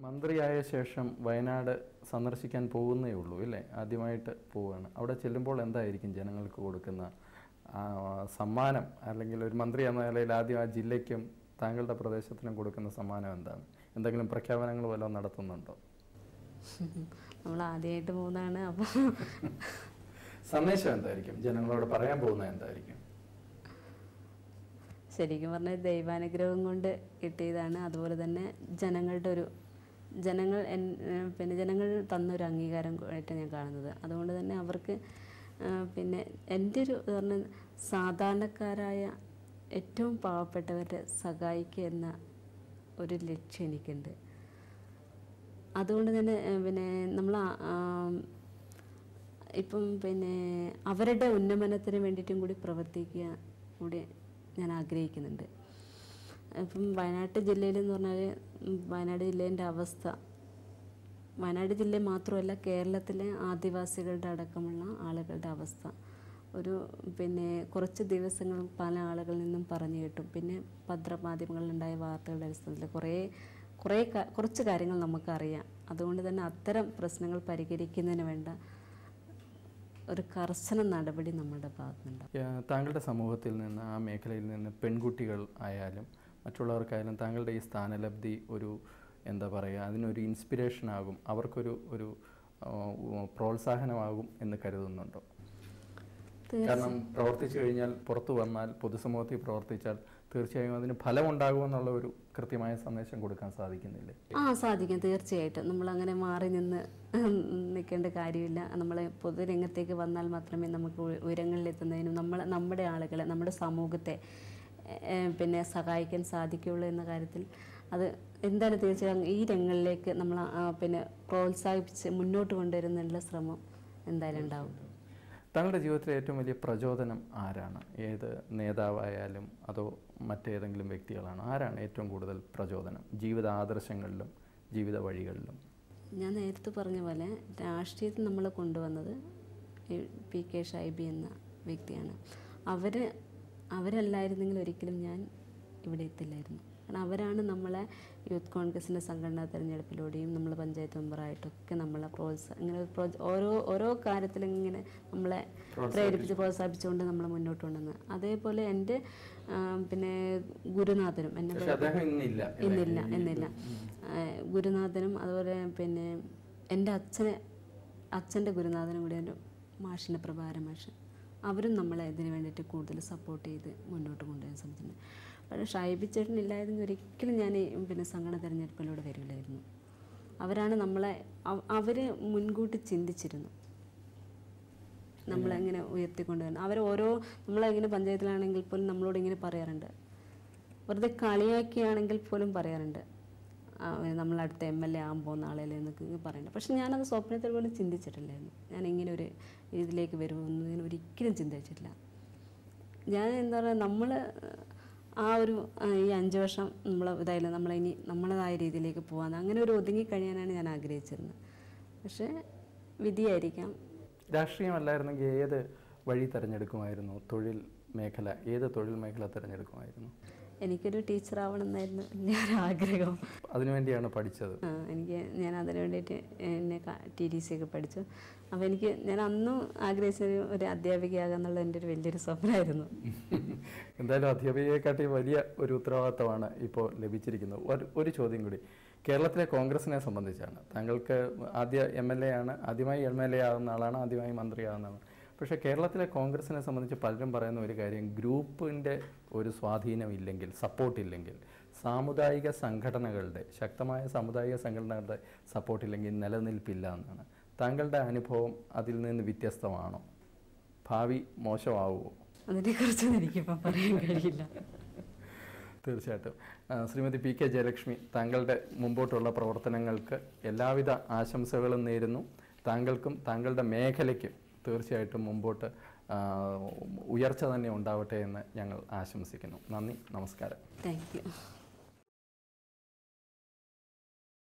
മന്ത്രിയായ ശേഷം വയനാട് സന്ദർശിക്കാൻ പോകുന്നേ ഉള്ളൂ അല്ലേ? ആദ്യമായിട്ട് പോവുകയാണ്. അവിടെ ചെല്ലുമ്പോൾ എന്തായിരിക്കും ജനങ്ങൾക്ക് കൊടുക്കുന്ന സമ്മാനം, അല്ലെങ്കിൽ ഒരു മന്ത്രി എന്ന നിലയിൽ ആദ്യം ആ ജില്ലയ്ക്കും താങ്കളുടെ പ്രദേശത്തിനും കൊടുക്കുന്ന സമ്മാനം എന്താണ്? എന്തെങ്കിലും പ്രഖ്യാപനങ്ങൾ വല്ലതും നടത്തുന്നുണ്ടോ? നമ്മൾ ആദ്യമായിട്ട് പോകുന്നതാണ്. അപ്പോൾ സന്ദേശം എന്തായിരിക്കും? ജനങ്ങളോട് പറയാൻ പോകുന്നത് എന്തായിരിക്കും? ശരിക്കും പറഞ്ഞാൽ ദൈവാനുഗ്രഹം കൊണ്ട് കിട്ടിയതാണ്. അതുപോലെ തന്നെ ജനങ്ങൾ തന്നൊരു അംഗീകാരം ആയിട്ട് ഞാൻ കാണുന്നത്. അതുകൊണ്ട് തന്നെ അവർക്ക് എൻ്റെ ഒരു പറഞ്ഞ സാധാരണക്കാരായ ഏറ്റവും പാവപ്പെട്ടവരെ സഹായിക്കുക എന്ന ഒരു ലക്ഷ്യം എനിക്കുണ്ട്. അതുകൊണ്ട് തന്നെ നമ്മൾ ഇപ്പം അവരുടെ ഉന്നമനത്തിന് വേണ്ടിയിട്ടും കൂടി പ്രവർത്തിക്കുക കൂടി ഞാൻ ആഗ്രഹിക്കുന്നുണ്ട്. ഇപ്പം വയനാട് ജില്ലയിലെന്ന് പറഞ്ഞാൽ വയനാട് ജില്ലേൻ്റെ അവസ്ഥ, വയനാട് ജില്ല മാത്രമല്ല കേരളത്തിലെ ആദിവാസികളുടെ അടക്കമുള്ള ആളുകളുടെ അവസ്ഥ ഒരു കുറച്ച് ദിവസങ്ങൾ പല ആളുകളിൽ നിന്നും പറഞ്ഞു കേട്ടു. പിന്നെ പത്രമാധ്യമങ്ങളിലുണ്ടായ വാർത്തകളുടെ അടിസ്ഥാനത്തിൽ കുറച്ച് കാര്യങ്ങൾ നമുക്കറിയാം. അതുകൊണ്ട് തന്നെ അത്തരം പ്രശ്നങ്ങൾ പരിഹരിക്കുന്നതിന് വേണ്ട ഒരു കർശന നടപടി നമ്മുടെ ഭാഗത്തുനിന്നുണ്ടാവും. താങ്കളുടെ സമൂഹത്തിൽ നിന്ന്, ആ മേഖലയിൽ നിന്ന് പെൺകുട്ടികൾ ആയാലും മറ്റുള്ളവർക്കായാലും താങ്കളുടെ ഈ സ്ഥാനലബ്ധി ഒരു എന്താ പറയുക, അതിനൊരു ഇൻസ്പിറേഷനാകും, അവർക്കൊരു പ്രോത്സാഹനമാകും എന്ന് കരുതുന്നുണ്ടോ? കാരണം പ്രവർത്തിച്ചു കഴിഞ്ഞാൽ, പുറത്തു വന്നാൽ, പൊതുസമൂഹത്തിൽ പ്രവർത്തിച്ചാൽ തീർച്ചയായും അതിന് ഫലമുണ്ടാകുമെന്നുള്ള ഒരു കൃത്യമായ സന്ദേശം കൊടുക്കാൻ സാധിക്കുന്നില്ലേ? സാധിക്കും, തീർച്ചയായിട്ടും. നമ്മളങ്ങനെ മാറി നിൽക്കേണ്ട കാര്യമില്ല. നമ്മൾ പൊതുരംഗത്തേക്ക് വന്നാൽ മാത്രമേ നമുക്ക് ഉയരങ്ങളിലെത്തുന്നതിനും നമ്മുടെ ആളുകളെ, നമ്മുടെ സമൂഹത്തെ സഹായിക്കാൻ സാധിക്കുകയുള്ളൂ എന്ന കാര്യത്തിൽ അത് എന്തായാലും തീർച്ചയായും ഈ രംഗങ്ങളിലേക്ക് നമ്മൾ പ്രോത്സാഹിപ്പിച്ച് മുന്നോട്ട് കൊണ്ടുവരുന്നതിനുള്ള ശ്രമം എന്തായാലും ഉണ്ടാവും. താങ്കളുടെ ജീവിതത്തിലെ ഏറ്റവും വലിയ പ്രചോദനം ആരാണ്? ഏത് നേതാവായാലും അതോ മറ്റേതെങ്കിലും വ്യക്തികളാണോ? ആരാണ് ഏറ്റവും കൂടുതൽ പ്രചോദനം ജീവിത ആദർശങ്ങളിലും ജീവിത വഴികളിലും? ഞാൻ നേരത്തെ പറഞ്ഞ പോലെ രാഷ്ട്രീയത്തിൽ നമ്മൾ കൊണ്ടുവന്നത് PK ഷൈബി എന്ന വ്യക്തിയാണ്. അവരല്ലായിരുന്നെങ്കിൽ ഒരിക്കലും ഞാൻ ഇവിടെ എത്തില്ലായിരുന്നു. കാരണം അവരാണ് നമ്മളെ യൂത്ത് കോൺഗ്രസിൻ്റെ സംഘടനാ തെരഞ്ഞെടുപ്പിലൂടെയും നമ്മൾ പഞ്ചായത്ത് മെമ്പറായിട്ടൊക്കെ നമ്മളെ ഓരോ കാര്യത്തിലും ഇങ്ങനെ നമ്മളെ പ്രോത്സാഹിപ്പിച്ചുകൊണ്ട് നമ്മൾ മുന്നോട്ട് കൊണ്ടുവന്നത്. അതേപോലെ എൻ്റെ ഗുരുനാഥനും എന്നില്ല ഗുരുനാഥനും അതുപോലെ എൻ്റെ അച്ഛൻ്റെ ഗുരുനാഥനും കൂടി ഒരു മാഷിൻ്റെ പ്രഭാകരൻ മാഷ്, അവരും നമ്മളെ ഇതിന് വേണ്ടിയിട്ട് കൂടുതൽ സപ്പോർട്ട് ചെയ്ത് മുന്നോട്ട് കൊണ്ടുവരാൻ ശ്രമിച്ചിട്ടുണ്ട്. പക്ഷേ ഷൈബി ചേട്ടൻ ഇല്ലായിരുന്നെങ്കിൽ ഒരിക്കലും ഞാൻ സംഘടന തിരഞ്ഞെടുപ്പിലൂടെ വരില്ലായിരുന്നു. അവരാണ് നമ്മളെ, അവർ മുൻകൂട്ടി ചിന്തിച്ചിരുന്നു നമ്മളെങ്ങനെ ഉയർത്തിക്കൊണ്ടുവരണം. നമ്മളെങ്ങനെ പഞ്ചായത്തിലാണെങ്കിൽ പോലും നമ്മളോട് ഇങ്ങനെ പറയാറുണ്ട്, വെറുതെ കളിയാക്കിയാണെങ്കിൽ പോലും പറയാറുണ്ട്, നമ്മളടുത്ത MLA ആകാൻ പോകുന്ന ആളല്ലേ എന്നൊക്കെ പറയുന്നുണ്ട്. പക്ഷെ ഞാനത് സ്വപ്നത്തിൽ പോലും ചിന്തിച്ചിട്ടില്ലായിരുന്നു. ഞാൻ ഇങ്ങനെ ഒരു ഇതിലേക്ക് വരുമെന്ന് ഞാൻ ഒരിക്കലും ചിന്തിച്ചിട്ടില്ല. ഞാൻ എന്താ പറയുക, നമ്മൾ ഈ 5 വർഷം നമ്മളിനി നമ്മളതായ രീതിയിലേക്ക് പോകാൻ, അങ്ങനെ ഒരു ഒതുങ്ങി കഴിയാനാണ് ഞാൻ ആഗ്രഹിച്ചിരുന്നത്. പക്ഷേ വിധിയായിരിക്കാം. രാഷ്ട്രീയമല്ലായിരുന്നെങ്കിൽ ഏത് വഴി തിരഞ്ഞെടുക്കുമായിരുന്നു? ഏത് തൊഴിൽ മേഖല തിരഞ്ഞെടുക്കുമായിരുന്നു? എനിക്കൊരു ടീച്ചർ ആവണമെന്നായിരുന്നു വലിയൊരു ആഗ്രഹം. അതിനുവേണ്ടിയാണ് പഠിച്ചത്? ഞാൻ അതിനു വേണ്ടിയിട്ട് TDC ഒക്കെ പഠിച്ചു. അപ്പോൾ ഞാൻ അന്നും ആഗ്രഹിച്ചൊരു അധ്യാപികയാകാന്നുള്ള എൻ്റെ ഒരു വലിയൊരു സ്വപ്നമായിരുന്നു. എന്തായാലും അധ്യാപികയെക്കാട്ടി വലിയ ഒരു ഉത്തരവാദിത്തമാണ് ഇപ്പോൾ ലഭിച്ചിരിക്കുന്നത്. ഒരു ചോദ്യം കൂടി, കേരളത്തിലെ കോൺഗ്രസിനെ സംബന്ധിച്ചാണ്. താങ്കൾക്ക് ആദ്യ MLA ആണ്, ആദ്യമായി MLA ആകുന്ന ആളാണ്, ആദ്യമായി മന്ത്രിയാകുന്നതാണ്. പക്ഷേ കേരളത്തിലെ കോൺഗ്രസിനെ സംബന്ധിച്ച് പലരും പറയുന്ന ഒരു കാര്യം, ഗ്രൂപ്പിൻ്റെ ഒരു സ്വാധീനമില്ലെങ്കിൽ, സപ്പോർട്ടില്ലെങ്കിൽ, ശക്തമായ സാമുദായിക സംഘടനകളുടെ സപ്പോർട്ടില്ലെങ്കിൽ നിലനിൽപ്പില്ല എന്നാണ്. താങ്കളുടെ അനുഭവം അതിൽ നിന്ന് വ്യത്യസ്തമാണോ? ഭാവി മോശമാവുമോ? അതിനെക്കുറിച്ച് എനിക്കിപ്പോൾ പറയാൻ കഴിയില്ല. തീർച്ചയായിട്ടും. ശ്രീമതി PK ജയലക്ഷ്മി, താങ്കളുടെ മുമ്പോട്ടുള്ള പ്രവർത്തനങ്ങൾക്ക് എല്ലാവിധ ആശംസകളും നേരുന്നു. താങ്കൾക്കും താങ്കളുടെ മേഖലയ്ക്കും തീർച്ചയായിട്ടും മുമ്പോട്ട് ഉയർച്ച തന്നെ ഉണ്ടാവട്ടെ എന്ന് ഞങ്ങൾ ആശംസിക്കുന്നു. നന്ദി, നമസ്കാരം. Thank you.